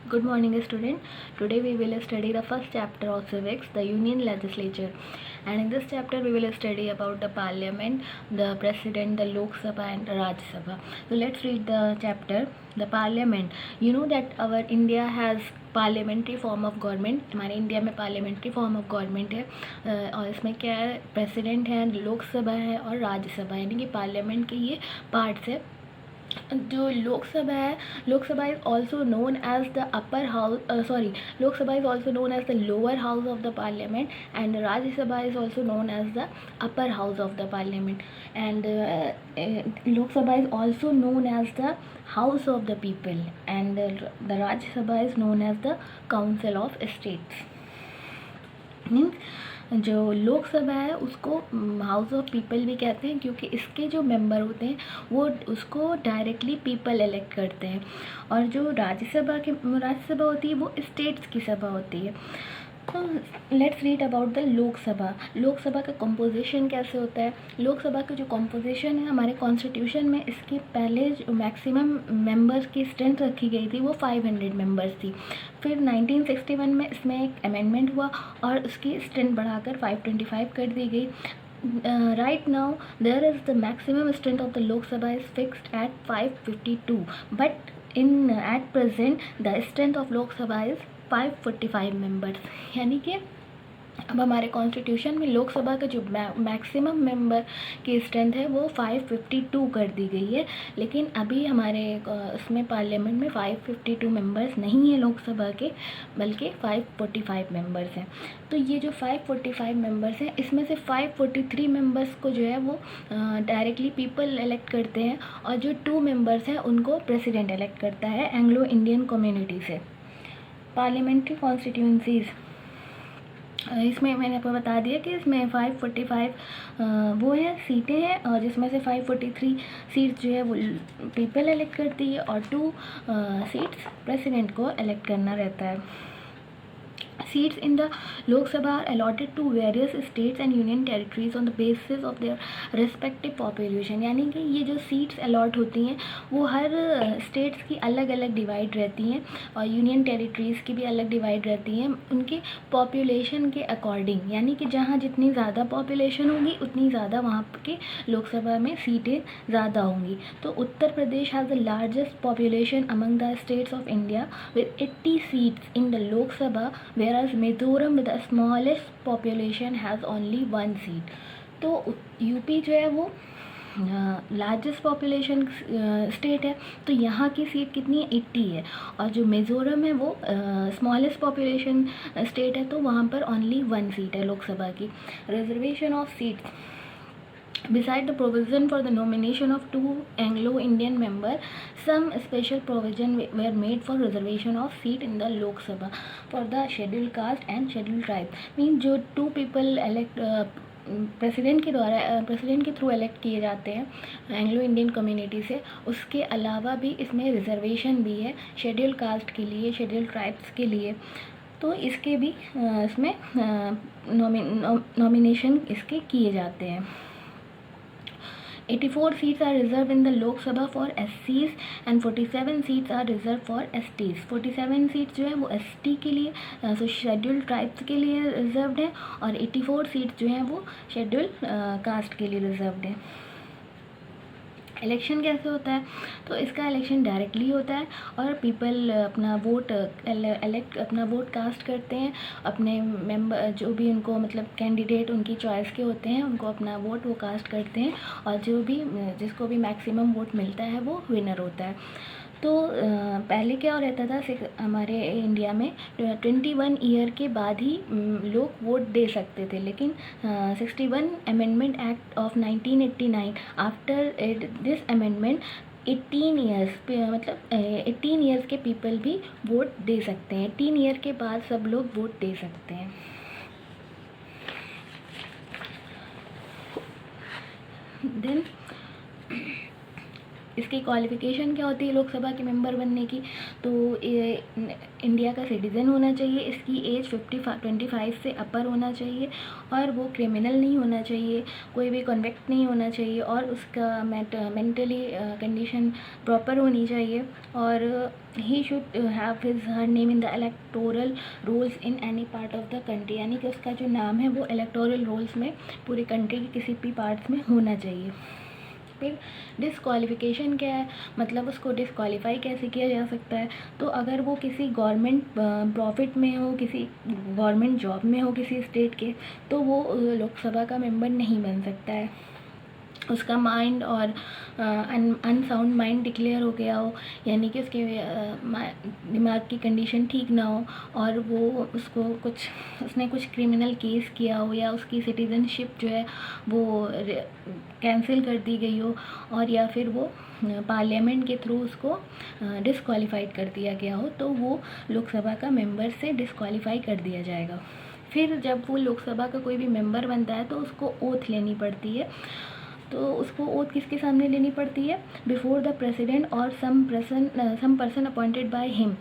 Good morning, student. Today we will study the first chapter of civics, the Union Legislature. And in this chapter we will study about the Parliament, the President, the Lok Sabha and the Rajya Sabha. So let's read the chapter. The Parliament. You know that our India has parliamentary form of government. हमारे India में parliamentary form of government है और इसमें क्या है, president है, लोकसभा है और राज्यसभा, यानी कि पार्लियामेंट के ये पार्ट्स है. जो लोकसभा है, Lok Sabha is also known as the upper house Lok Sabha is also known as the lower house of the parliament and Rajya Sabha is also known as the upper house of the parliament and Lok Sabha is also known as the house of the people and the Rajya Sabha is known as the council of states. Means जो लोकसभा है उसको house of people भी कहते हैं क्योंकि इसके जो member होते हैं वो उसको डायरेक्टली पीपल इलेक्ट करते हैं. और जो राज्यसभा होती है वो स्टेट्स की सभा होती है. तो let's read about the Lok Sabha. Lok Sabha का कंपोजिशन कैसे होता है. लोकसभा का जो कंपोजिशन है हमारे कॉन्स्टिट्यूशन में, इसके पहले जो मैक्सिमम मेंबर्स की स्ट्रेंथ रखी गई थी वो 500 मेंबर्स थी. फिर 1961 में इसमें एक अमेंडमेंट हुआ और उसकी स्ट्रेंथ बढ़ाकर 525 कर दी गई. Right now there is the maximum strength of the Lok Sabha is fixed at 552, but at present the strength of Lok Sabha is 545 members. यानी कि अब हमारे कॉन्स्टिट्यूशन में लोकसभा का जो मैक्सिमम मेंबर की स्ट्रेंथ है वो 552 कर दी गई है. लेकिन अभी हमारे उसमें पार्लियामेंट में 552 मेंबर्स नहीं है लोकसभा के, बल्कि 545 मेंबर्स हैं. तो ये जो 545 मेंबर्स हैं इसमें से 543 मेंबर्स को जो है वो डायरेक्टली पीपल इलेक्ट करते हैं और जो 2 मेंबर्स हैं उनको प्रेसिडेंट इलेक्ट करता है एंग्लो इंडियन कम्युनिटी से. पार्लियामेंट्री कॉन्स्टिट्यूंसीज़, इसमें मैंने आपको बता दिया कि इसमें 545 वो है सीटें हैं और जिसमें से 543 सीट्स जो है वो पीपल इलेक्ट करती है और 2 सीट्स प्रेसिडेंट को इलेक्ट करना रहता है. Seats in the Lok Sabha are allotted to various states and union territories on the basis of their respective population. यानी कि ये जो सीट्स अलॉट होती हैं वो हर स्टेट्स की अलग अलग डिवाइड रहती हैं और यूनियन टेरिटरीज़ की भी अलग डिवाइड रहती हैं उनकी पॉपुलेशन के अकॉर्डिंग. यानी कि जहाँ जितनी ज़्यादा पॉपुलेशन होगी उतनी ज़्यादा वहाँ के लोकसभा में सीटें ज़्यादा होंगी. तो Uttar Pradesh has the largest population among the states of India with 80 seats in the Lok Sabha, whereas Mizoram with the smallest population has only 1 seat. तो यूपी जो है वो लार्जेस्ट पॉपुलेशन स्टेट है तो यहाँ की सीट कितनी है, 80 है. और जो मिज़ोरम है वो स्मॉलेस्ट पॉपुलेशन स्टेट है तो वहाँ पर ओनली 1 सीट है लोकसभा की. Reservation of seats. Beside the provision for the nomination of 2 Anglo-Indian members, some special provision were made for reservation of seat in the Lok Sabha for the scheduled caste and scheduled tribe. Means जो 2 people elect president के through elect किए जाते हैं Anglo Indian community से, उसके अलावा भी इसमें रिजर्वेशन भी है शेड्यूल्ड कास्ट के लिए, शेड्यूल्ड ट्राइब्स के लिए. तो इसके भी इसमें नॉमिनेशन इसके किए जाते हैं. 84 seats are reserved in the Lok Sabha for SCs and 47 seats are reserved for STs. 47 seats जो है वो ST के लिए शेड्यूल्ड ट्राइब्स के लिए रिजर्व्ड है और 84 सीट्स जो हैं वो शेड्यूल्ड कास्ट के लिए रिजर्व्ड है. इलेक्शन कैसे होता है. तो इसका इलेक्शन डायरेक्टली होता है और पीपल अपना वोट कास्ट करते हैं. अपने मेंबर जो भी उनको मतलब कैंडिडेट उनकी चॉइस के होते हैं उनको अपना वोट वो कास्ट करते हैं और जो भी जिसको भी मैक्सिमम वोट मिलता है वो विनर होता है. तो पहले क्या रहता था हमारे इंडिया में 21 ईयर के बाद ही लोग वोट दे सकते थे. लेकिन 61 amendment act of 1989 after this amendment 18 years मतलब 18 ईयर्स के पीपल भी वोट दे सकते हैं. 18 ईयर के बाद सब लोग वोट दे सकते हैं. देन इसकी क्वालिफ़िकेशन क्या होती है लोकसभा के मेंबर बनने की? तो ये इंडिया का सिटीज़न होना चाहिए, इसकी एज 25 से अपर होना चाहिए, और वो क्रिमिनल नहीं होना चाहिए, कोई भी कन्विक्ट नहीं होना चाहिए, और उसका मेंटली कंडीशन प्रॉपर होनी चाहिए, और he should have his her name in the electoral rolls in any part of the country, यानी कि उसका जो नाम है वो इलेक्टोरल रोल्स में पूरी कंट्री के किसी भी पार्ट्स में होना चाहिए। फिर डिसक्वालिफ़िकेशन क्या है, मतलब उसको डिसक्वालीफाई कैसे किया जा सकता है? तो अगर वो किसी गवर्नमेंट प्रॉफिट में हो, किसी गवर्नमेंट जॉब में हो किसी स्टेट के, तो वो लोकसभा का मेंबर नहीं बन सकता है। उसका माइंड और अनसाउंड माइंड डिक्लेयर हो गया हो, यानी कि उसके दिमाग की कंडीशन ठीक ना हो, और वो उसने कुछ क्रिमिनल केस किया हो, या उसकी सिटीज़नशिप जो है वो कैंसिल कर दी गई हो, और या फिर वो पार्लियामेंट के थ्रू उसको डिसक्वालीफाइड कर दिया गया हो, तो वो लोकसभा का मेंबर से डिसक्वालीफाई कर दिया जाएगा। फिर जब वो लोकसभा का कोई भी मेंबर बनता है तो उसको ओथ लेनी पड़ती है। तो उसको ओथ किसके सामने लेनी पड़ती है? बिफोर द प्रेसिडेंट और some person appointed by him,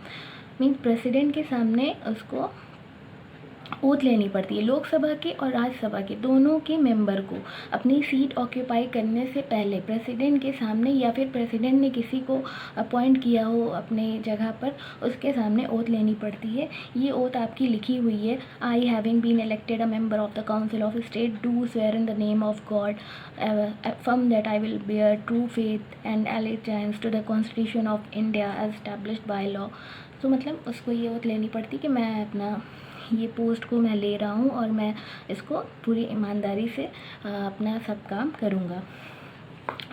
means president के सामने उसको ओथ लेनी पड़ती है। लोकसभा के और राज्यसभा के दोनों के मेंबर को अपनी सीट ऑक्यूपाई करने से पहले प्रेसिडेंट के सामने, या फिर प्रेसिडेंट ने किसी को अपॉइंट किया हो अपने जगह पर, उसके सामने ओथ लेनी पड़ती है। ये ओथ आपकी लिखी हुई है। I having been elected a member of the council of state do swear in the name of God from that I will bear true faith and allegiance to the constitution of India as established by law. तो मतलब उसको ये oath लेनी पड़ती कि मैं अपना ये पोस्ट को मैं ले रहा हूँ और मैं इसको पूरी ईमानदारी से अपना सब काम करूँगा।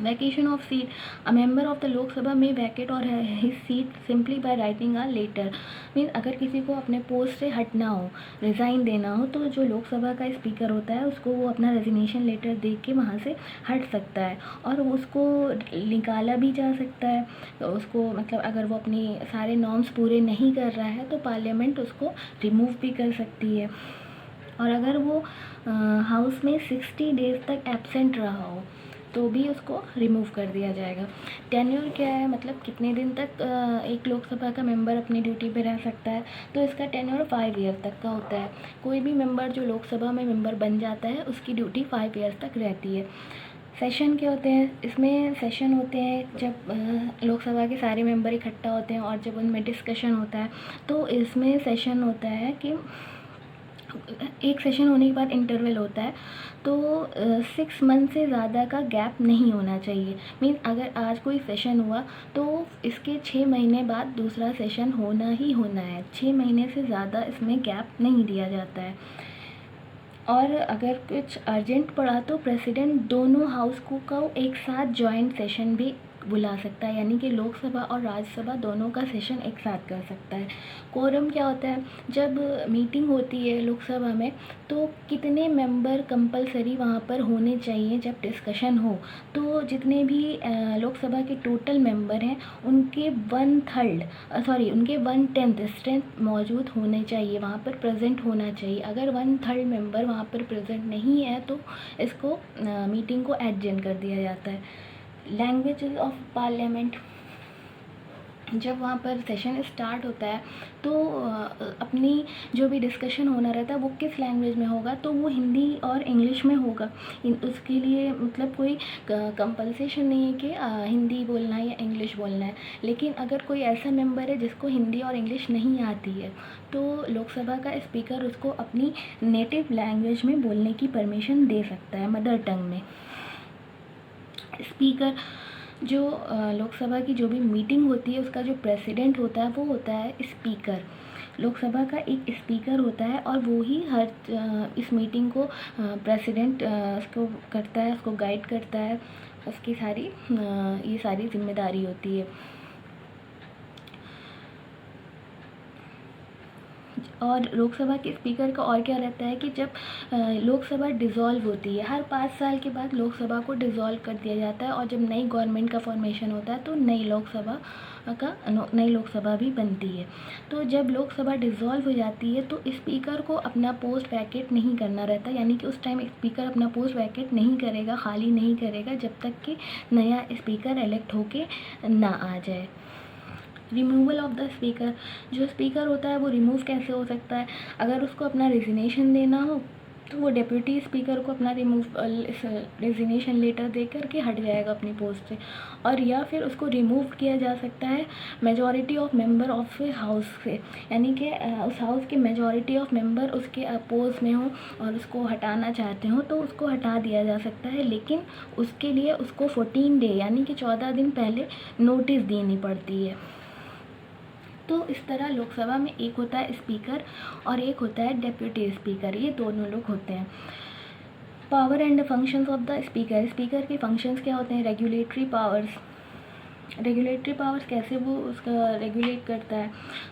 Vacation of seat, a member of the Lok Sabha में वैकेट और his seat simply by writing a letter, mean अगर किसी को अपने पोस्ट से हटना हो, रिज़ाइन देना हो, तो जो लोकसभा का स्पीकर होता है उसको वो अपना रेजिग्नेशन लेटर दे के वहाँ से हट सकता है, और उसको निकाला भी जा सकता है। तो उसको मतलब अगर वो अपनी सारे नॉर्म्स पूरे नहीं कर रहा है तो पार्लियामेंट उसको रिमूव भी कर सकती है। और अगर वो हाउस में 60 डेज तक एब्सेंट रहा हो तो भी उसको रिमूव कर दिया जाएगा। टेन्योर क्या है, मतलब कितने दिन तक एक लोकसभा का मेंबर अपनी ड्यूटी पे रह सकता है? तो इसका टेन्योर 5 ईयर तक का होता है। कोई भी मेंबर जो लोकसभा में मेंबर बन जाता है उसकी ड्यूटी 5 ईयर्स तक रहती है। सेशन क्या होते हैं? इसमें सेशन होते हैं जब लोकसभा के सारे मेंबर इकट्ठा होते हैं और जब उनमें डिस्कशन होता है, तो इसमें सेशन होता है कि एक सेशन होने के बाद इंटरवल होता है, तो 6 मंथ से ज़्यादा का गैप नहीं होना चाहिए। मीन अगर आज कोई सेशन हुआ तो इसके 6 महीने बाद दूसरा सेशन होना ही होना है। 6 महीने से ज़्यादा इसमें गैप नहीं दिया जाता है। और अगर कुछ अर्जेंट पड़ा तो प्रेसिडेंट दोनों हाउस को एक साथ जॉइंट सेशन भी बुला सकता है, यानी कि लोकसभा और राज्यसभा दोनों का सेशन एक साथ कर सकता है। कोरम क्या होता है? जब मीटिंग होती है लोकसभा में तो कितने मेंबर कंपलसरी वहाँ पर होने चाहिए जब डिस्कशन हो? तो जितने भी लोकसभा के टोटल मेंबर हैं उनके 1/10 स्ट्रेंथ मौजूद होने चाहिए, वहाँ पर प्रेजेंट होना चाहिए। अगर 1/3 मेंबर वहाँ पर प्रेजेंट नहीं है तो इसको मीटिंग को एडजर्न कर दिया जाता है। लैंग्वेजेस ऑफ पार्लियामेंट, जब वहाँ पर सेशन स्टार्ट होता है तो अपनी जो भी डिस्कशन होना रहता है वो किस लैंग्वेज में होगा? तो वो हिंदी और इंग्लिश में होगा। उसके लिए मतलब कोई कंपल्सेशन नहीं है कि हिंदी बोलना है या इंग्लिश बोलना है। लेकिन अगर कोई ऐसा मेंबर है जिसको हिंदी और इंग्लिश नहीं आती है तो लोकसभा का स्पीकर उसको अपनी नेटिव लैंग्वेज में बोलने की परमिशन दे सकता है, मदर टंग में। स्पीकर, जो लोकसभा की जो भी मीटिंग होती है उसका जो प्रेसिडेंट होता है वो होता है स्पीकर। लोकसभा का एक स्पीकर होता है और वो ही हर इस मीटिंग को प्रेसिडेंट उसको करता है, उसको गाइड करता है, उसकी सारी ये सारी जिम्मेदारी होती है। और लोकसभा के स्पीकर का और क्या रहता है कि जब लोकसभा डिज़ोल्व होती है, हर 5 साल के बाद लोकसभा को डिज़ोल्व कर दिया जाता है और जब नई गवर्नमेंट का फॉर्मेशन होता है तो नई लोकसभा भी बनती है। तो जब लोकसभा डिज़ोल्व हो जाती है तो स्पीकर को अपना पोस्ट वैकेट नहीं करना रहता, यानी कि उस टाइम स्पीकर अपना पोस्ट वैकेट नहीं करेगा, खाली नहीं करेगा जब तक कि नया स्पीकर इलेक्ट होके ना आ जाए। रिमूवल ऑफ द स्पीकर, जो स्पीकर होता है वो रिमूव कैसे हो सकता है? अगर उसको अपना रेजिग्नेशन देना हो तो वो डिप्यूटी स्पीकर को अपना रेजिग्नेशन लेटर दे करके हट जाएगा अपनी पोस्ट से, और या फिर उसको रिमूव किया जा सकता है majority of member of house से, यानी कि उस हाउस के मेजॉरिटी ऑफ मेंबर उसके अपोज में हो और उसको हटाना चाहते हो तो उसको हटा दिया जा सकता है, लेकिन उसके लिए उसको 14 डे यानी कि 14 दिन पहले नोटिस देनी पड़ती है। तो इस तरह लोकसभा में एक होता है स्पीकर और एक होता है डेप्यूटी स्पीकर, ये दोनों लोग होते हैं। Power and functions of the speaker, speaker के फंक्शंस क्या होते हैं? रेगुलेटरी पावर्स कैसे वो उसका रेगुलेट करता है?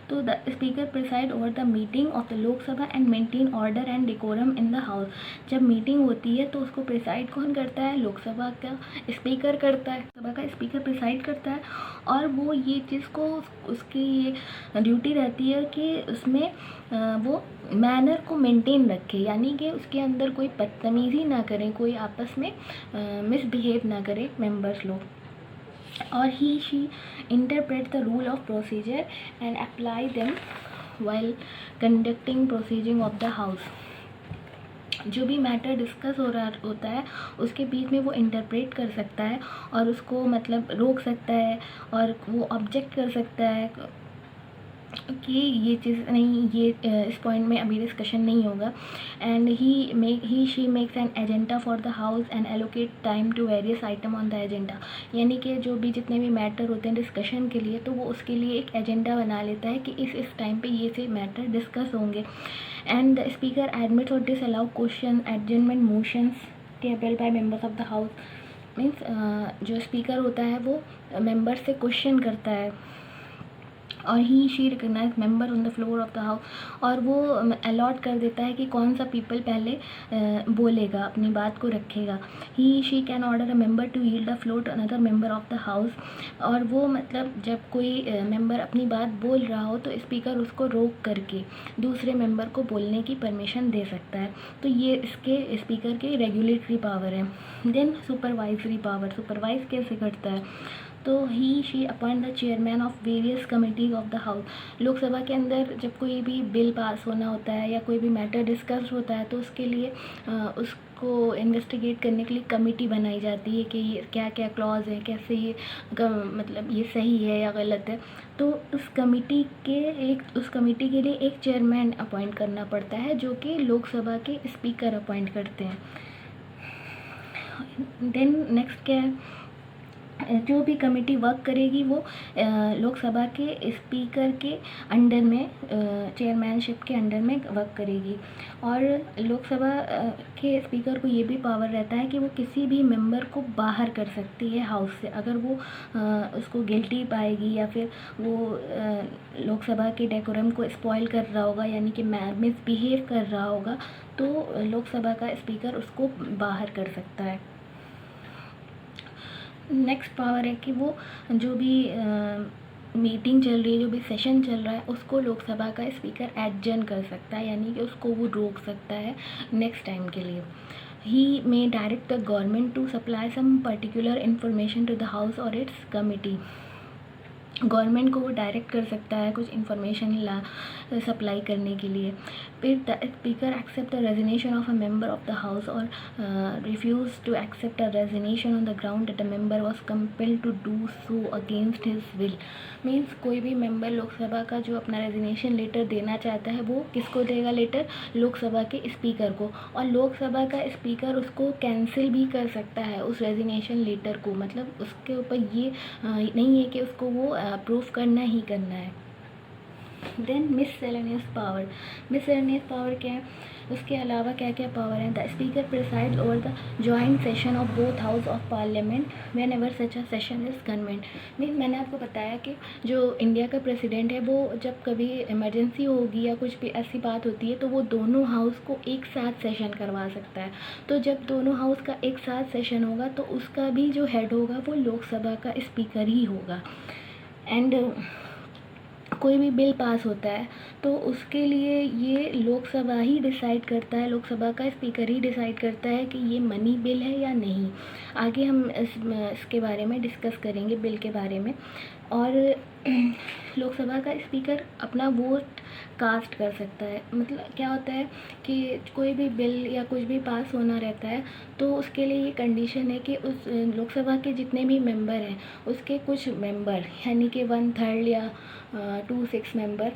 तो the speaker preside over the meeting of the Lok Sabha and maintain order and decorum in the house. जब मीटिंग होती है तो उसको प्रिसाइड कौन करता है? लोकसभा का स्पीकर करता है, सभा का स्पीकर प्रिसाइड करता है, और वो ये चीज़ को उसकी ये ड्यूटी रहती है कि उसमें वो मैनर को मेंटेन रखे, यानी कि उसके अंदर कोई बदतमीज़ी ना करें, कोई आपस में मिसबिहेव ना करे मेंबर्स लोग। और he she interpret the rule of procedure and apply them while conducting proceeding of the house. जो भी मैटर डिस्कस हो रहा होता है उसके बीच में वो इंटरप्रेट कर सकता है और उसको मतलब रोक सकता है और वो ऑब्जेक्ट कर सकता है कि ये चीज़ नहीं, ये इस पॉइंट में अभी डिस्कशन नहीं होगा। And he she makes an agenda for the house and allocate time to various item on the agenda, यानी कि जो भी जितने भी मैटर होते हैं डिस्कशन के लिए तो वो उसके लिए एक एजेंडा बना लेता है कि इस टाइम पे ये से मैटर डिस्कस होंगे। एंड द स्पीकर एडमिट्स और disallow question adjournment motions table by members of the house. Means जो स्पीकर होता है वो मेंबर से क्वेश्चन करता है और he she recognise member on the floor of the house, और वो अलॉट कर देता है कि कौन सा पीपल पहले बोलेगा, अपनी बात को रखेगा। He she can order a member to yield the floor to another member of the house, और वो मतलब जब कोई मेंबर अपनी बात बोल रहा हो तो स्पीकर उसको रोक करके दूसरे मेंबर को बोलने की परमिशन दे सकता है। तो ये इसके स्पीकर के रेगुलेटरी पावर है। देन सुपरवाइजरी पावर, सुपरवाइज कैसे करता है? तो he she appoint the chairman of various committees of the house. Lok Sabha के अंदर जब कोई भी बिल पास होना होता है या कोई भी मैटर डिस्कस होता है तो उसके लिए उसको इन्वेस्टिगेट करने के लिए कमेटी बनाई जाती है कि ये क्या क्या क्लॉज है, कैसे ये मतलब ये सही है या गलत है। तो उस कमेटी के लिए एक चेयरमैन अपॉइंट करना पड़ता है जो कि लोकसभा के स्पीकर अपॉइंट करते हैं। देन नेक्स्ट क्या है? जो भी कमेटी वर्क करेगी वो लोकसभा के स्पीकर के अंडर में, चेयरमैनशिप के अंडर में वर्क करेगी। और लोकसभा के स्पीकर को ये भी पावर रहता है कि वो किसी भी मेंबर को बाहर कर सकती है हाउस से, अगर वो उसको गिल्टी पाएगी या फिर वो लोकसभा के डेकोरम को स्पॉइल कर रहा होगा, यानी कि मिसबिहेव कर रहा होगा, तो लोकसभा का स्पीकर उसको बाहर कर सकता है। नेक्स्ट पावर है कि वो जो भी मीटिंग चल रही है, जो भी सेशन चल रहा है, उसको लोकसभा का स्पीकर एडजर्न कर सकता है, यानी कि उसको वो रोक सकता है नेक्स्ट टाइम के लिए। He may direct the government to supply some particular information to the house और इट्स कमिटी। गवर्नमेंट को वो डायरेक्ट कर सकता है कुछ इन्फॉर्मेशन सप्लाई करने के लिए। फिर the speaker accept the resignation of a member of the house और refuse to accept a resignation on the ground that a member was compelled to do so against his will. Means कोई भी member Lok Sabha का जो अपना resignation letter देना चाहता है वो किसको देगा लेटर? लोकसभा के स्पीकर को, और लोकसभा का स्पीकर उसको कैंसिल भी कर सकता है उस रेजिग्नेशन लेटर को, मतलब उसके ऊपर ये नहीं है कि उसको वो अप्रूव करना ही करना है। देन मिससेलेनियस पावर, मिससेलेनियस पावर क्या है, उसके अलावा क्या क्या पावर है। The speaker presides over the joint session of both house of parliament when ever such a session is convent. Mean मैंने आपको बताया कि जो इंडिया का प्रेसिडेंट है वो जब कभी इमरजेंसी होगी या कुछ भी ऐसी बात होती है तो वो दोनों हाउस को एक साथ सेशन करवा सकता है। तो जब दोनों हाउस का एक साथ सेशन होगा तो उसका भी जो हेड होगा वो लोकसभा का स्पीकर ही होगा। एंड कोई भी बिल पास होता है तो उसके लिए ये लोकसभा ही डिसाइड करता है, लोकसभा का स्पीकर ही डिसाइड करता है कि ये मनी बिल है या नहीं। आगे हम इसके बारे में डिस्कस करेंगे, बिल के बारे में। और लोकसभा का स्पीकर अपना वोट कास्ट कर सकता है। मतलब क्या होता है कि कोई भी बिल या कुछ भी पास होना रहता है तो उसके लिए ये कंडीशन है कि उस लोकसभा के जितने भी मेंबर हैं उसके कुछ मेंबर यानी कि 1/3 या 2/6 मेंबर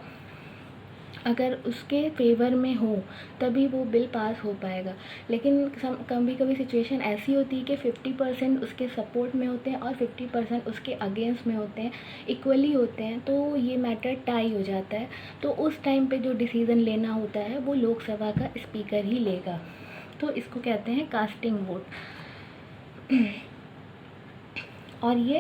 अगर उसके फेवर में हो तभी वो बिल पास हो पाएगा। लेकिन कभी कभी सिचुएशन ऐसी होती है कि 50% उसके सपोर्ट में होते हैं और 50% उसके अगेंस्ट में होते हैं, इक्वली होते हैं, तो ये मैटर टाई हो जाता है। तो उस टाइम पे जो डिसीज़न लेना होता है वो लोकसभा का स्पीकर ही लेगा। तो इसको कहते हैं कास्टिंग वोट। और ये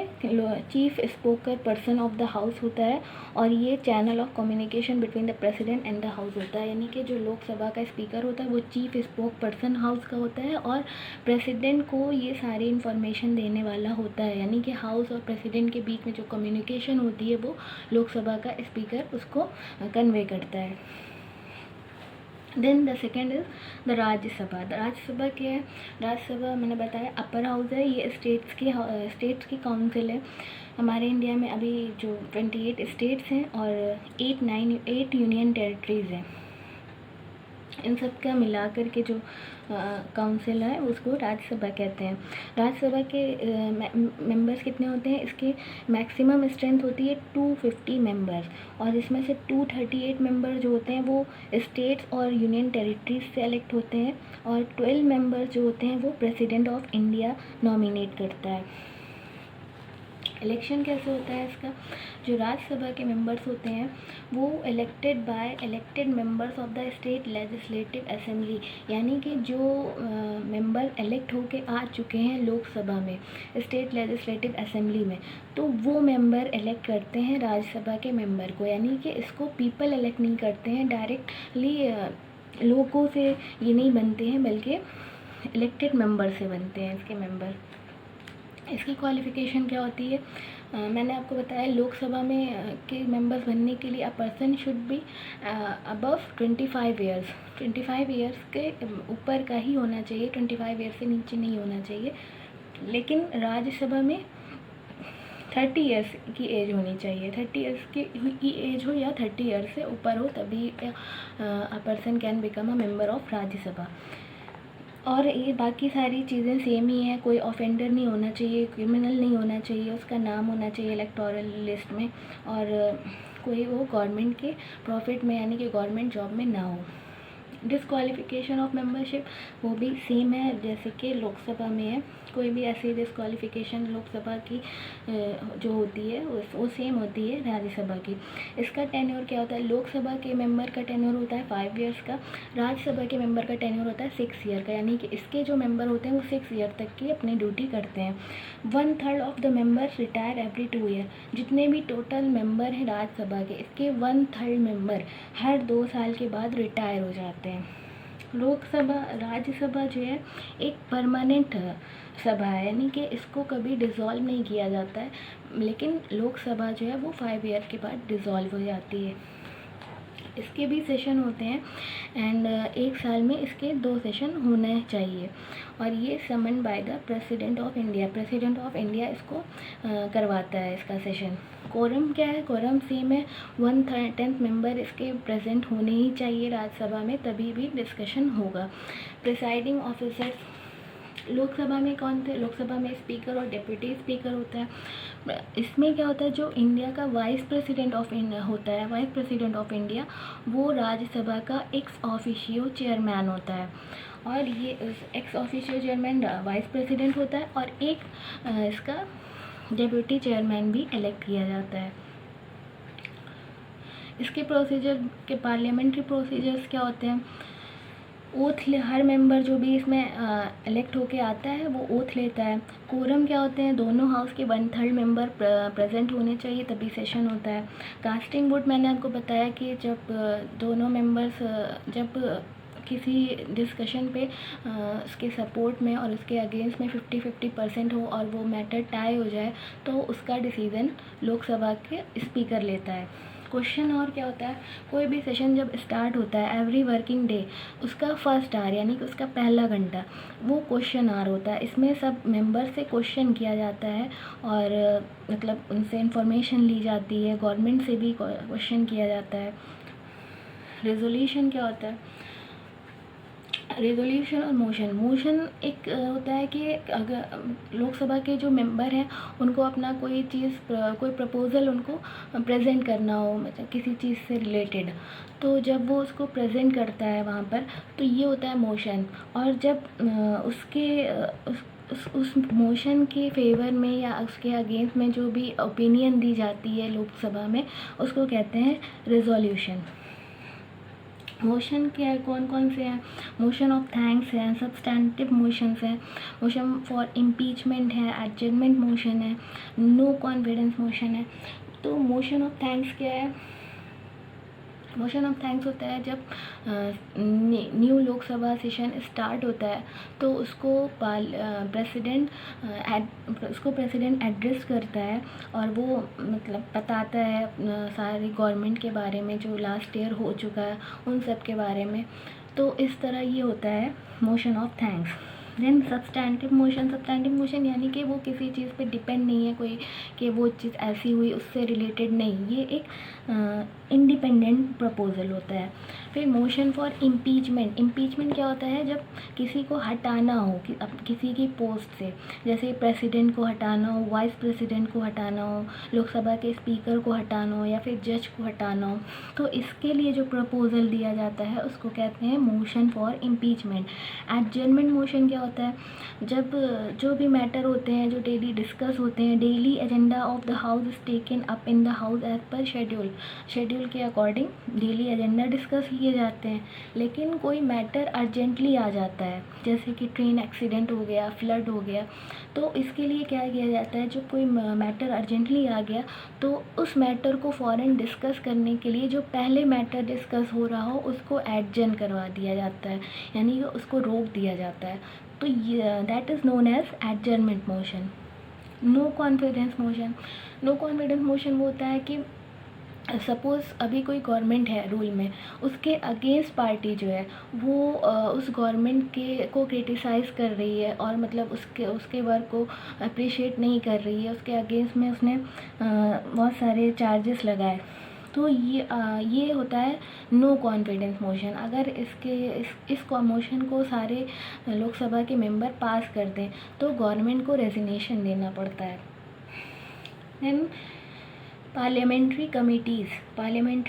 chief spokesperson of the house होता है और ये channel of communication between the president and the house होता है। यानी कि जो लोकसभा का स्पीकर होता है वो चीफ स्पोक पर्सन हाउस का होता है और प्रेसिडेंट को ये सारी इन्फॉर्मेशन देने वाला होता है। यानी कि हाउस और प्रेसिडेंट के बीच में जो कम्युनिकेशन होती है वो लोकसभा का स्पीकर उसको कन्वे करता है। Then the second is the Rajya Sabha. The Rajya Sabha क्या है, राज्यसभा मैंने बताया अपर हाउस है, ये स्टेट्स की काउंसिल है। हमारे इंडिया में अभी जो 28 स्टेट्स हैं और 8 यूनियन टेरिटरीज़ हैं, इन सब का मिलाकर के जो काउंसिल है उसको राज्यसभा कहते हैं। राज्यसभा के मेंबर्स कितने होते हैं, इसके मैक्सिमम स्ट्रेंथ होती है 250 मेंबर्स और इसमें से 238 मेंबर जो होते हैं वो स्टेट्स और यूनियन टेरिटरीज से इलेक्ट होते हैं और 12 मेंबर्स जो होते हैं वो प्रेसिडेंट ऑफ इंडिया नॉमिनेट करता है। इलेक्शन कैसे होता है इसका, जो राज्यसभा के मेंबर्स होते हैं वो elected members of the state legislative assembly, यानी कि जो मेंबर इलेक्ट होके आ चुके हैं लोकसभा में, स्टेट लेजिस्लेटिव असेंबली में, तो वो मेंबर इलेक्ट करते हैं राज्यसभा के मेंबर को। यानी कि इसको पीपल इलेक्ट नहीं करते हैं डायरेक्टली, लोगों से ये नहीं बनते हैं बल्कि इलेक्टेड मेंबर से बनते हैं इसके मेंबर। इसकी क्वालिफ़िकेशन क्या होती है, मैंने आपको बताया लोकसभा में के मेंबर्स बनने के लिए a person should be above 25 years, 25 years के ऊपर का ही होना चाहिए, 25 ईयर्स से नीचे नहीं होना चाहिए। लेकिन राज्यसभा में 30 ईयर्स की एज होनी चाहिए, 30 ईयर्स की एज हो या 30 ईयर्स से ऊपर हो तभी a person can become a member of Rajya Sabha. और ये बाकी सारी चीज़ें सेम ही हैं, कोई ऑफेंडर नहीं होना चाहिए, क्रिमिनल नहीं होना चाहिए, उसका नाम होना चाहिए इलेक्टोरल लिस्ट में, और कोई वो गवर्नमेंट के प्रॉफिट में यानी कि गवर्नमेंट जॉब में ना हो। डिसक्वालिफिकेशन ऑफ मेंबरशिप वो भी सेम है जैसे कि लोकसभा में है, कोई भी ऐसी डिसक्वालिफिकेशन लोकसभा की जो होती है वो सेम होती है राज्यसभा की। इसका टेन्योर क्या होता है, लोकसभा के मेंबर का टेन्योर होता है 5 ईयर्स का, राज्यसभा के मेंबर का टेन्योर होता है 6 ईयर का। यानी कि इसके जो मेंबर होते हैं वो 6 ईयर तक की अपनी ड्यूटी करते हैं। 1/3 of the member retire every 2 year. जितने भी टोटल मेंबर हैं राज्यसभा के, इसके 1/3 मेंबर हर 2 साल के बाद रिटायर हो जाते हैं। राज्यसभा जो है एक परमानेंट सभा है, यानी कि इसको कभी डिज़ोल्व नहीं किया जाता है, लेकिन लोकसभा जो है वो 5 ईयर के बाद डिज़ोल्व हो जाती है। इसके भी सेशन होते हैं एंड एक साल में इसके 2 सेशन होने चाहिए और ये summon by the president of India. President of India इसको करवाता है इसका सेशन। कोरम क्या है, कोरम सेम है, 1/10 मेंबर इसके प्रेजेंट होने ही चाहिए राज्यसभा में, तभी भी डिस्कशन होगा। प्रिसाइडिंग ऑफिसर्स लोकसभा में कौन थे, लोकसभा में स्पीकर और डिप्टी स्पीकर होता है। इसमें क्या होता है, जो इंडिया का वाइस प्रेसिडेंट ऑफ इंडिया होता है, वाइस प्रेसिडेंट ऑफ इंडिया, वो राज्यसभा का एक्स ऑफिशियो चेयरमैन होता है और ये ex officio chairman vice president होता है और एक इसका डिप्टी चेयरमैन भी इलेक्ट किया जाता है। इसके प्रोसीजर के पार्लियामेंट्री प्रोसीजर्स क्या होते हैं? हर मेंबर जो भी इसमें इलेक्ट होके आता है वो ओथ लेता है। कोरम क्या होते हैं? दोनों हाउस के 1/3 मेंबर प्रेजेंट होने चाहिए तभी सेशन होता है। कास्टिंग वोट मैंने आपको बताया कि जब दोनों मेंबर्स जब किसी डिस्कशन पे उसके सपोर्ट में और उसके अगेंस्ट में 50-50% हो और वो मैटर टाई हो जाए तो उसका डिसीज़न लोकसभा के स्पीकर लेता है। क्वेश्चन और क्या होता है? कोई भी सेशन जब स्टार्ट होता है एवरी वर्किंग डे, उसका फर्स्ट आवर यानी कि उसका पहला घंटा वो क्वेश्चन आवर होता है। इसमें सब मेंबर से क्वेश्चन किया जाता है और मतलब उनसे इंफॉर्मेशन ली जाती है, गवर्नमेंट से भी क्वेश्चन किया जाता है। रेजोल्यूशन क्या होता है? रेजोल्यूशन और मोशन एक होता है कि अगर लोकसभा के जो मेंबर हैं उनको अपना कोई प्रपोज़ल उनको प्रेजेंट करना हो, मतलब किसी चीज़ से रिलेटेड, तो जब वो उसको प्रेजेंट करता है वहाँ पर तो ये होता है मोशन। और जब उस मोशन के फेवर में या उसके अगेंस्ट में जो भी ओपिनियन दी जाती है लोकसभा में उसको कहते हैं रेजोल्यूशन। मोशन क्या है? कौन कौन से हैं? मोशन ऑफ थैंक्स है, सब्सटैंटिव मोशंस हैं, मोशन फॉर इम्पीचमेंट है, एडजर्नमेंट मोशन है, नो कॉन्फिडेंस मोशन है। तो मोशन ऑफ थैंक्स क्या है? मोशन ऑफ थैंक्स होता है जब न्यू लोकसभा सेशन स्टार्ट होता है तो उसको प्रेसिडेंट एड्रेस करता है और वो मतलब बताता है सारी गवर्नमेंट के बारे में जो लास्ट ईयर हो चुका है उन सब के बारे में। तो इस तरह ये होता है motion of thanks. Then substantive motion यानी कि वो किसी चीज़ पे डिपेंड नहीं है कोई कि वो चीज़ ऐसी हुई उससे रिलेटेड नहीं, ये एक इंडिपेंडेंट प्रपोजल होता है। फिर मोशन फॉर इम्पीचमेंट क्या होता है? जब किसी को हटाना हो किसी की पोस्ट से, जैसे प्रेसिडेंट को हटाना हो, वाइस प्रेसिडेंट को हटाना हो, लोकसभा के स्पीकर को हटाना हो या फिर जज को हटाना हो, तो इसके लिए जो प्रपोजल दिया जाता है उसको कहते हैं motion for impeachment. Adjournment motion क्या होता है? जब जो भी मैटर होते हैं जो डेली डिस्कस होते हैं, daily agenda of the house is taken up in the house as per schedule के अकॉर्डिंग डेली एजेंडा डिस्कस किए जाते हैं। लेकिन कोई मैटर अर्जेंटली आ जाता है जैसे कि ट्रेन एक्सीडेंट हो गया, फ्लड हो गया, तो इसके लिए क्या किया जाता है? जब कोई मैटर अर्जेंटली आ गया तो उस मैटर को फ़ौरन डिस्कस करने के लिए जो पहले मैटर डिस्कस हो रहा हो उसको एडजर्न करवा दिया जाता है, यानी कि उसको रोक दिया जाता है। तो ये that is known as adjournment motion. No confidence motion वो होता है कि सपोज़ अभी कोई गवर्नमेंट है रूल में, उसके अगेंस्ट पार्टी जो है वो उस गवर्नमेंट के को क्रिटिसाइज़ कर रही है और मतलब उसके वर्क को अप्रिशिएट नहीं कर रही है, उसके अगेंस्ट में उसने बहुत सारे चार्जेस लगाए, तो ये होता है नो कॉन्फिडेंस मोशन। अगर इस मोशन को सारे लोकसभा के मेंबर पास कर दें तो गवर्नमेंट को रेजिग्नेशन देना पड़ता है। देन पार्लियामेंट्री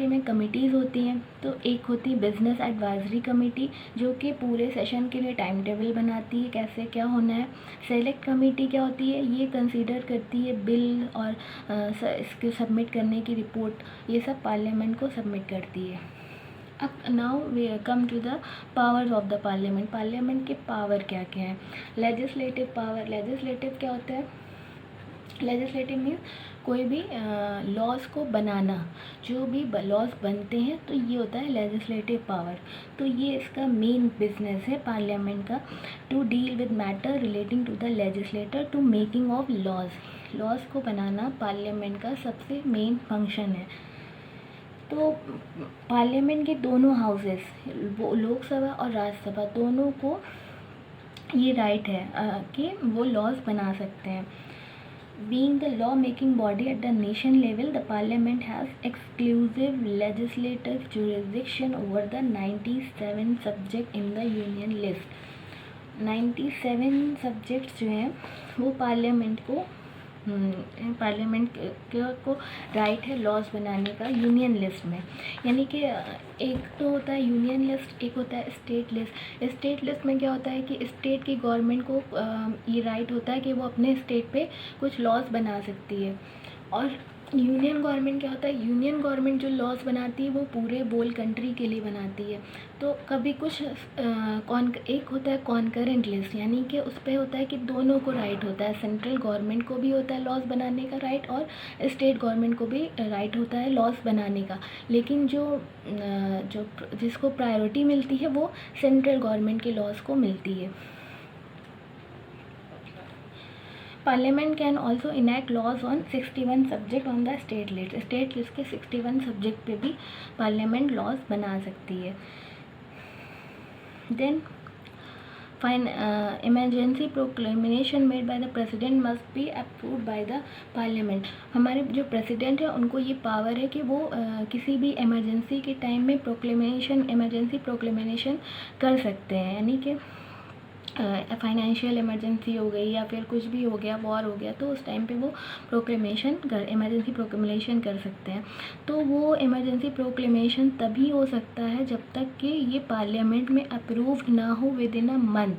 में कमिटीज़ होती हैं। तो एक होती है बिजनेस एडवाइजरी कमेटी जो कि पूरे सेशन के लिए टाइम टेबल बनाती है, कैसे क्या होना है। सेलेक्ट कमेटी क्या होती है? ये कंसीडर करती है बिल और इसके सबमिट करने की रिपोर्ट, ये सब पार्लियामेंट को सबमिट करती है। अब now we come to the powers of the parliament के पावर क्या क्या है। लेजिस्लेटिव पावर, लेजिस्लेटिव क्या होता है? लेजिस्लेटिव मीन्स कोई भी लॉज को बनाना, जो भी लॉज बनते हैं तो ये होता है लेजिस्लेटिव पावर। तो ये इसका मेन बिजनेस है पार्लियामेंट का, to deal with matter relating to the legislator to making of laws को बनाना पार्लियामेंट का सबसे मेन फंक्शन है। तो पार्लियामेंट के दोनों हाउसेस, लोकसभा और राज्यसभा, दोनों को ये राइट है कि वो लॉज बना सकते हैं। Being the law-making body at the nation level, the parliament has exclusive legislative jurisdiction over the 97 subject in the union list. 97 subjects जो हैं वो पार्लियामेंट को राइट है लॉज बनाने का यूनियन लिस्ट में। यानी कि एक तो होता है यूनियन लिस्ट, एक होता है स्टेट लिस्ट। स्टेट लिस्ट में क्या होता है कि स्टेट की गवर्नमेंट को ये राइट होता है कि वो अपने स्टेट पे कुछ लॉज बना सकती है। और यूनियन गवर्नमेंट क्या होता है, यूनियन गवर्नमेंट जो लॉज बनाती है वो पूरे बोल कंट्री के लिए बनाती है। तो कभी कुछ एक होता है कॉन्करेंट लिस्ट, यानी कि उस पर होता है कि दोनों को राइट होता है, सेंट्रल गवर्नमेंट को भी होता है लॉज बनाने का राइट और स्टेट गवर्नमेंट को भी राइट होता है लॉज बनाने का। लेकिन जो जिसको प्रायोरिटी मिलती है वो सेंट्रल गवर्नमेंट के लॉज को मिलती है। Parliament can also enact laws on 61 subject on the state list. State list के 61 सब्जेक्ट पे भी पार्लियामेंट लॉज बना सकती है। Then emergency proclamation made by the president must be approved by the parliament. हमारे जो प्रेसिडेंट है उनको ये पावर है कि वो किसी भी इमरजेंसी के टाइम में इमरजेंसी प्रोक्लेमेशन कर सकते हैं, यानी कि फाइनेंशियल इमरजेंसी हो गई या फिर कुछ भी हो गया, वॉर हो गया, तो उस टाइम पे वो इमरजेंसी प्रोक्लेमेशन कर सकते हैं। तो वो इमरजेंसी प्रोक्लेमेशन तभी हो सकता है जब तक कि ये पार्लियामेंट में अप्रूव्ड ना हो विद इन अ मंथ।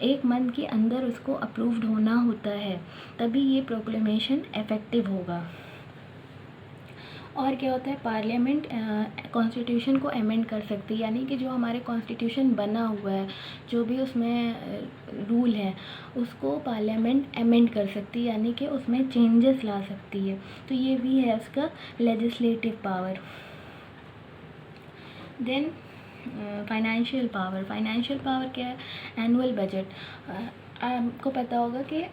एक मंथ के अंदर उसको अप्रूव्ड होना होता है, तभी ये प्रोक्लेमेशन इफेक्टिव होगा। और क्या होता है, पार्लियामेंट कॉन्स्टिट्यूशन को अमेंड कर सकती है, यानी कि जो हमारे कॉन्स्टिट्यूशन बना हुआ है, जो भी उसमें रूल है, उसको पार्लियामेंट अमेंड कर सकती है, यानी कि उसमें चेंजेस ला सकती है। तो ये भी है उसका legislative power. Then financial power क्या है, एनुअल बजट। आपको पता होगा कि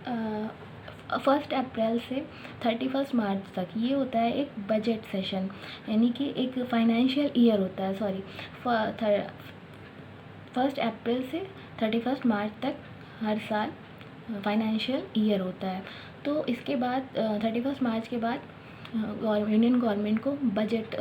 1 अप्रैल से 31 मार्च तक ये होता है एक बजट सेशन, यानी कि एक फाइनेंशियल ईयर होता है। 1 अप्रैल से 31 मार्च तक हर साल फाइनेंशियल ईयर होता है। तो इसके बाद 31 मार्च के बाद यूनियन गवर्नमेंट को बजट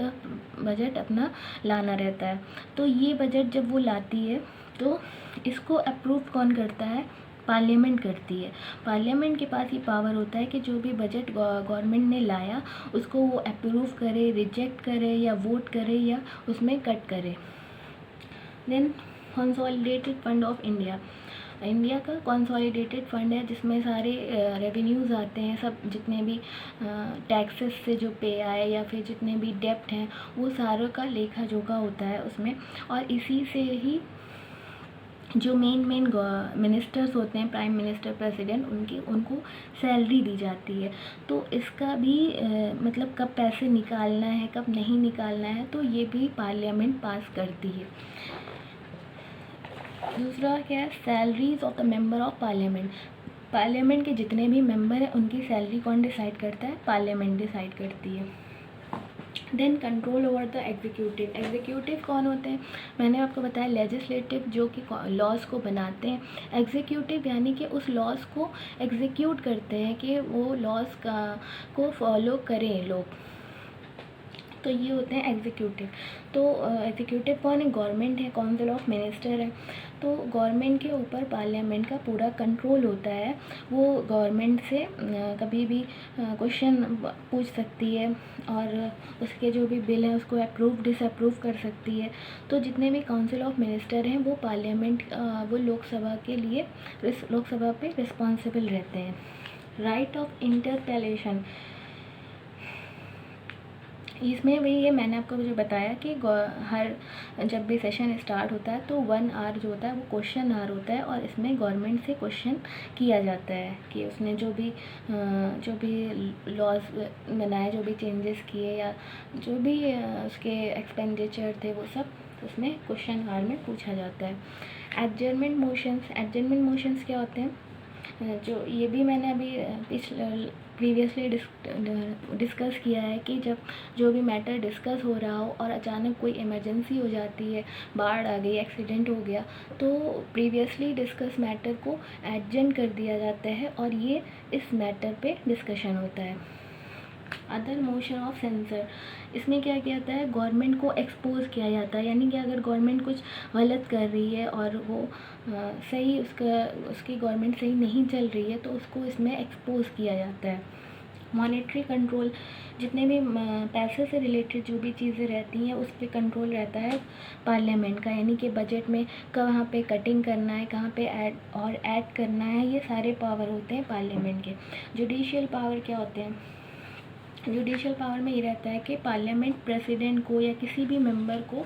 अपना लाना रहता है। तो ये बजट जब वो लाती है तो इसको अप्रूव कौन करता है, पार्लियामेंट करती है। पार्लियामेंट के पास ये पावर होता है कि जो भी बजट गवर्नमेंट ने लाया उसको वो अप्रूव करे, रिजेक्ट करे या वोट करे या उसमें कट करे। Then consolidated fund of India का कंसोलिडेटेड फंड है जिसमें सारे रेवेन्यूज़ आते हैं, सब जितने भी टैक्सेस से जो पे आए या फिर जितने भी डेप्ट हैं वो सारों का लेखा जोखा होता है उसमें। और इसी से ही जो मेन मिनिस्टर्स होते हैं, प्राइम मिनिस्टर, प्रेसिडेंट, उनको सैलरी दी जाती है। तो इसका भी मतलब कब पैसे निकालना है कब नहीं निकालना है तो ये भी पार्लियामेंट पास करती है। दूसरा क्या है, salaries of the member of parliament. Parliament के जितने भी मेंबर हैं उनकी सैलरी कौन डिसाइड करता है, पार्लियामेंट डिसाइड करती है। Then control over the executive कौन होते हैं, मैंने आपको बताया लेजिस्लेटिव जो कि लॉज को बनाते हैं, एग्जीक्यूटिव यानी कि उस लॉज को एग्जीक्यूट करते हैं कि वो लॉज को फॉलो करें लोग, तो ये होते हैं एग्जीक्यूटिव। तो एग्जीक्यूटिव कौन है, गवर्नमेंट है, काउंसिल ऑफ मिनिस्टर है। तो गवर्नमेंट के ऊपर पार्लियामेंट का पूरा कंट्रोल होता है, वो गवर्नमेंट से कभी भी क्वेश्चन पूछ सकती है और उसके जो भी बिल हैं उसको अप्रूव डिसअप्रूव कर सकती है। तो जितने भी काउंसिल ऑफ मिनिस्टर हैं वो वो लोकसभा पे रिस्पॉन्सिबल रहते हैं। राइट ऑफ इंटरपेलेशन, इसमें भी ये मैंने आपको जो बताया कि जब भी सेशन स्टार्ट होता है तो 1 आवर जो होता है वो क्वेश्चन आवर होता है और इसमें गवर्नमेंट से क्वेश्चन किया जाता है कि उसने जो भी लॉज बनाए, जो भी चेंजेस किए या जो भी उसके एक्सपेंडिचर थे वो सब उसमें क्वेश्चन आवर में पूछा जाता है। एडजर्नमेंट मोशंस क्या होते हैं, जो ये भी मैंने अभी प्रीवियसली डिस्कस किया है कि जब जो भी मैटर डिस्कस हो रहा हो और अचानक कोई इमरजेंसी हो जाती है, बाढ़ आ गई, एक्सीडेंट हो गया, तो प्रीवियसली डिस्कस मैटर को एडजर्न कर दिया जाता है और ये इस मैटर पे डिस्कशन होता है। अदर मोशन ऑफ सेंसर, इसमें क्या किया जाता है, गवर्नमेंट को एक्सपोज किया जाता है, यानी कि अगर गवर्नमेंट कुछ गलत कर रही है और वो उसकी गवर्नमेंट सही नहीं चल रही है तो उसको इसमें एक्सपोज किया जाता है। मॉनेटरी कंट्रोल, जितने भी पैसे से रिलेटेड जो भी चीज़ें रहती हैं उस पर कंट्रोल रहता है पार्लियामेंट का, यानी कि बजट में कहाँ पे कटिंग करना है, कहाँ पे ऐड करना है, ये सारे पावर होते हैं पार्लियामेंट के। जुडिशियल पावर क्या होते हैं, जुडिशियल पावर में ये रहता है कि पार्लियामेंट प्रेसिडेंट को या किसी भी मेंबर को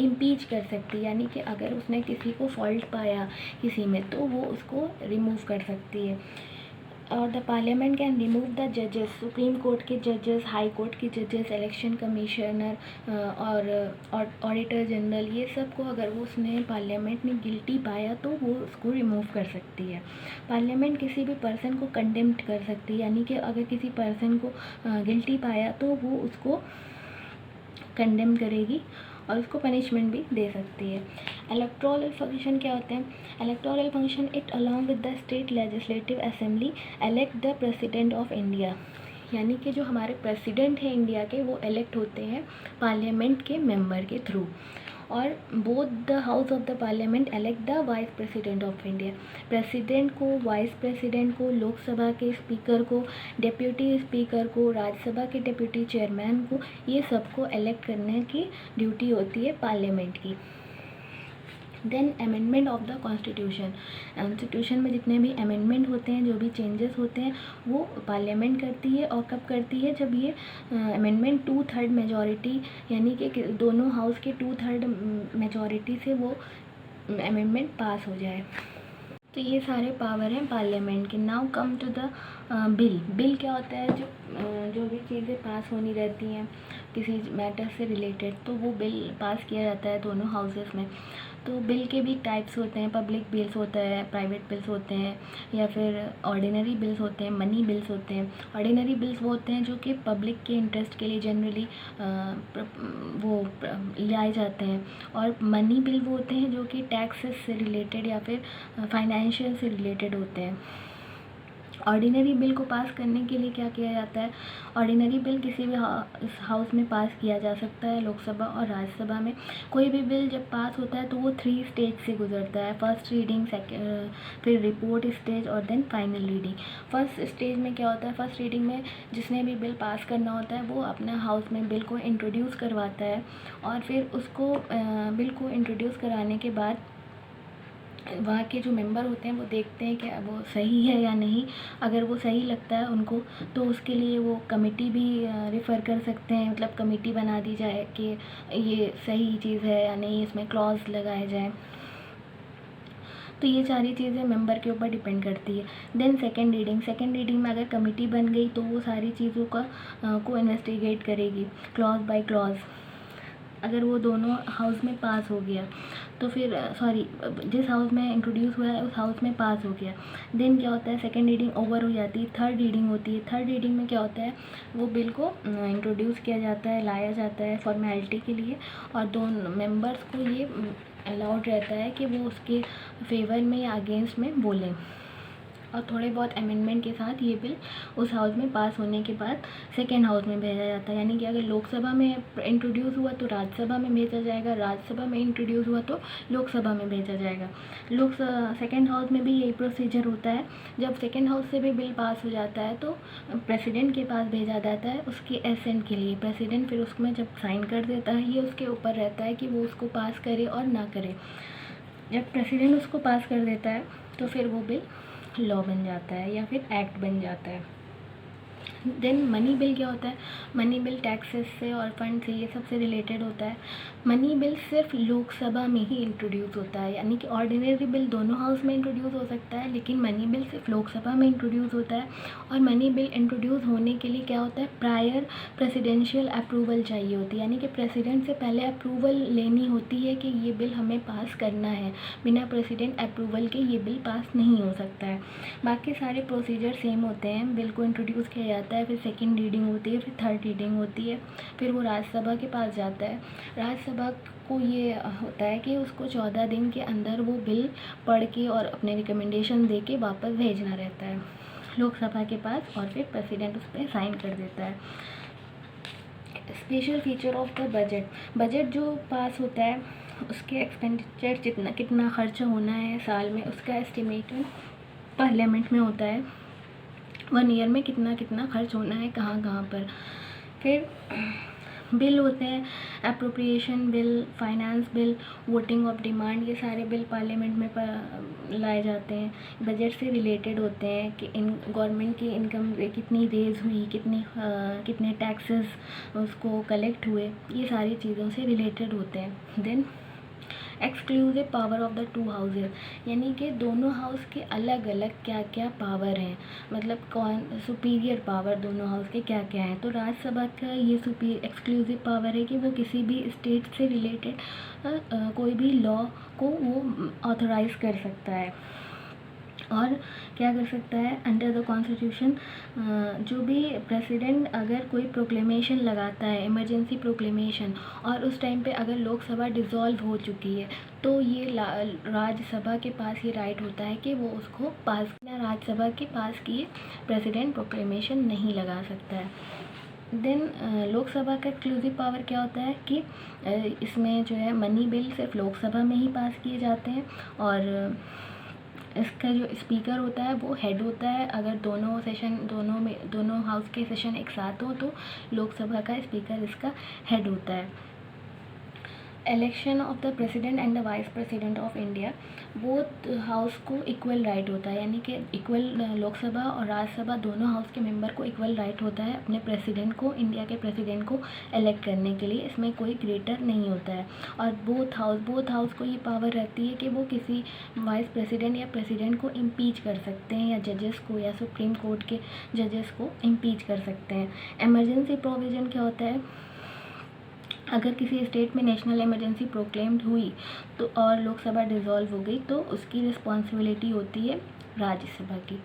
इम्पीच कर सकती है, यानी कि अगर उसने किसी को फॉल्ट पाया किसी में तो वो उसको रिमूव कर सकती है। और the parliament can remove the जजेस, सुप्रीम कोर्ट के जजेस, हाई कोर्ट के जजेस, इलेक्शन कमिश्नर और ऑडिटर जनरल, ये सब को अगर वो उसने पार्लियामेंट ने गिल्टी पाया तो वो उसको रिमूव कर सकती है। पार्लियामेंट किसी भी पर्सन को कंडेम्ड कर सकती है, यानी कि अगर किसी पर्सन को गिल्टी पाया तो वो उसको कंडेम करेगी और उसको पनिशमेंट भी दे सकती है। इलेक्टोरल फंक्शन क्या होते हैं? Electoral function it along with the state legislative assembly elect the president of India, यानी कि जो हमारे प्रेसिडेंट हैं इंडिया के वो इलेक्ट होते हैं पार्लियामेंट के मेंबर के थ्रू। और both the house of the parliament elect the vice president of India, president को, वाइस प्रेसिडेंट को, लोकसभा के स्पीकर को, डिप्यूटी स्पीकर को, राज्यसभा के डिप्यूटी चेयरमैन को, ये सबको इलेक्ट करने की ड्यूटी होती है पार्लियामेंट की। Then amendment of the constitution, constitution में जितने भी अमेंडमेंट होते हैं, जो भी चेंजेस होते हैं वो पार्लियामेंट करती है। और कब करती है? जब ये अमेंडमेंट 2/3 मेजॉरिटी, यानी कि दोनों हाउस के 2/3 मेजॉरिटी से वो अमेंडमेंट पास हो जाए। तो ये सारे पावर हैं पार्लियामेंट के। Now come to the bill. Bill क्या होता है? जो भी चीज़ें पास होनी रहती हैं किसी मैटर से रिलेटेड, तो वो बिल पास किया जाता है दोनों हाउसेस में। तो बिल के भी टाइप्स होते हैं, पब्लिक बिल्स होता है, प्राइवेट बिल्स होते हैं, या फिर ऑर्डिनरी बिल्स होते हैं, मनी बिल्स होते हैं। ऑर्डिनरी बिल्स वो होते हैं जो कि पब्लिक के इंटरेस्ट के लिए जनरली वो लाए जाते हैं। और मनी बिल वो होते हैं जो कि टैक्सेस से रिलेटेड या फिर फाइनेंशियल से रिलेटेड होते हैं। ऑर्डिनरी बिल को पास करने के लिए क्या किया जाता है? ऑर्डिनरी बिल किसी भी हाउस में पास किया जा सकता है, लोकसभा और राज्यसभा में। कोई भी बिल जब पास होता है तो वो 3 स्टेज से गुजरता है, फर्स्ट रीडिंग, फिर रिपोर्ट स्टेज और then final reading. First stage में क्या होता है? फर्स्ट रीडिंग में जिसने भी बिल पास करना होता है वो अपना हाउस में बिल को इंट्रोड्यूस करवाता है, और फिर उसको बिल को इंट्रोड्यूस कराने के बाद वहाँ के जो मेंबर होते हैं वो देखते हैं कि वो सही है या नहीं। अगर वो सही लगता है उनको तो उसके लिए वो कमेटी भी रेफ़र कर सकते हैं, मतलब कमेटी बना दी जाए कि ये सही चीज़ है या नहीं, इसमें क्लॉज लगाए जाए। तो ये सारी चीज़ें मेंबर के ऊपर डिपेंड करती है। देन सेकेंड रीडिंग में अगर कमेटी बन गई तो वो सारी चीज़ों को इन्वेस्टिगेट करेगी क्लॉज बाय क्लॉज। अगर वो दोनों हाउस में पास हो गया तो फिर जिस हाउस में इंट्रोड्यूस हुआ है उस हाउस में पास हो गया, देन क्या होता है? सेकेंड रीडिंग ओवर हो जाती है, थर्ड रीडिंग होती है। थर्ड रीडिंग में क्या होता है? वो बिल को इंट्रोड्यूस किया जाता है, लाया जाता है फॉर्मेलिटी के लिए, और दोनों मेंबर्स को ये अलाउड रहता है कि वो उसके फेवर में या अगेंस्ट में बोलें। और थोड़े बहुत अमेंडमेंट के साथ ये बिल उस हाउस में पास होने के बाद सेकेंड हाउस में भेजा जाता है, यानी कि अगर लोकसभा में इंट्रोड्यूस हुआ तो राज्यसभा में भेजा जाएगा, राज्यसभा में इंट्रोड्यूस हुआ तो लोकसभा में भेजा जाएगा। सेकेंड हाउस में भी यही प्रोसीजर होता है। जब सेकेंड हाउस से भी बिल पास हो जाता है तो प्रेसिडेंट के पास भेजा जाता है उसके एसेंट के लिए। प्रेसिडेंट फिर उसमें जब साइन कर देता है, ये उसके ऊपर रहता है कि वो उसको पास करे और ना करे। जब प्रेसिडेंट उसको पास कर देता है तो फिर वो बिल लॉ बन जाता है या फिर एक्ट बन जाता है। देन मनी बिल क्या होता है? मनी बिल टैक्सेस से और फंड से, ये सब से रिलेटेड होता है। मनी बिल सिर्फ लोकसभा में ही इंट्रोड्यूस होता है, यानी कि ऑर्डिनरी बिल दोनों हाउस में इंट्रोड्यूस हो सकता है, लेकिन मनी बिल सिर्फ लोकसभा में इंट्रोड्यूस होता है। और मनी बिल इंट्रोड्यूस होने के लिए क्या होता है? प्रायर प्रेसिडेंशियल अप्रूवल चाहिए होती है, यानी कि प्रेसिडेंट से पहले अप्रूवल लेनी होती है कि ये बिल हमें पास करना है। बिना प्रेसिडेंट अप्रूवल के ये बिल पास नहीं हो सकता है। बाकी सारे प्रोसीजर सेम होते हैं। बिल को इंट्रोड्यूस किया जाता है, फिर सेकेंड रीडिंग होती है, फिर थर्ड रीडिंग होती है, फिर वो राज्यसभा के पास जाता है। राज्यसभा को ये होता है कि उसको 14 दिन के अंदर वो बिल पढ़ के और अपने रिकमेंडेशन दे के वापस भेजना रहता है लोकसभा के पास, और फिर प्रेसिडेंट उस पर साइन कर देता है। Special feature of the budget जो पास होता है उसके एक्सपेंडिचर कितना खर्च होना है साल में, उसका एस्टिमेट पार्लियामेंट में होता है। 1 ईयर में कितना खर्च होना है कहाँ पर। फिर बिल होते हैं appropriation bill, finance bill, voting of demand, ये सारे बिल पार्लियामेंट में लाए जाते हैं। बजट से रिलेटेड होते हैं कि इन गवर्नमेंट की इनकम कितनी रेज हुई, कितने टैक्सेस उसको कलेक्ट हुए, ये सारी चीज़ों से रिलेटेड होते हैं। Then exclusive power of the two houses, यानी कि दोनों हाउस के अलग अलग क्या क्या पावर हैं, मतलब कौन सुपीरियर पावर दोनों हाउस के क्या क्या हैं। तो राज्यसभा का ये एक्सक्लूसिव पावर है कि वो किसी भी स्टेट से रिलेटेड कोई भी लॉ को वो ऑथराइज कर सकता है। और क्या कर सकता है, अंडर द कॉन्स्टिट्यूशन जो भी प्रेसिडेंट अगर कोई प्रोक्लेमेशन लगाता है, इमरजेंसी प्रोक्लेमेशन, और उस टाइम पे अगर लोकसभा डिज़ोल्व हो चुकी है, तो ये राज्यसभा के पास ये राइट होता है कि वो उसको पास, राज्यसभा के पास किए प्रेसिडेंट प्रोक्लेमेशन नहीं लगा सकता है। देन लोकसभा का एक्सक्लूसिव पावर क्या होता है कि इसमें जो है मनी बिल सिर्फ लोकसभा में ही पास किए जाते हैं, और इसका जो स्पीकर होता है वो हेड होता है। अगर दोनों हाउस के सेशन एक साथ हो तो लोकसभा का स्पीकर इसका हेड होता है। Election of the president and the vice president of India, both house को इक्वल राइट होता है, यानी कि इक्वल लोकसभा और राज्यसभा दोनों हाउस के मेंबर को इक्वल राइट होता है अपने प्रेसिडेंट को, इंडिया के प्रेसिडेंट को इलेक्ट करने के लिए। इसमें कोई ग्रेटर नहीं होता है। और बोथ हाउस को ये पावर रहती है कि वो किसी वाइस प्रेसिडेंट या प्रेसिडेंट को इम्पीच कर सकते हैं, या जजेस को, या सुप्रीम कोर्ट के जजेस को इम्पीच कर सकते हैं। एमरजेंसी प्रोविज़न क्या होता है, अगर किसी स्टेट में नेशनल इमरजेंसी प्रोक्लेम्ड हुई तो और लोकसभा डिज़ोल्व हो गई तो उसकी रिस्पॉन्सिबिलिटी होती है राज्यसभा की।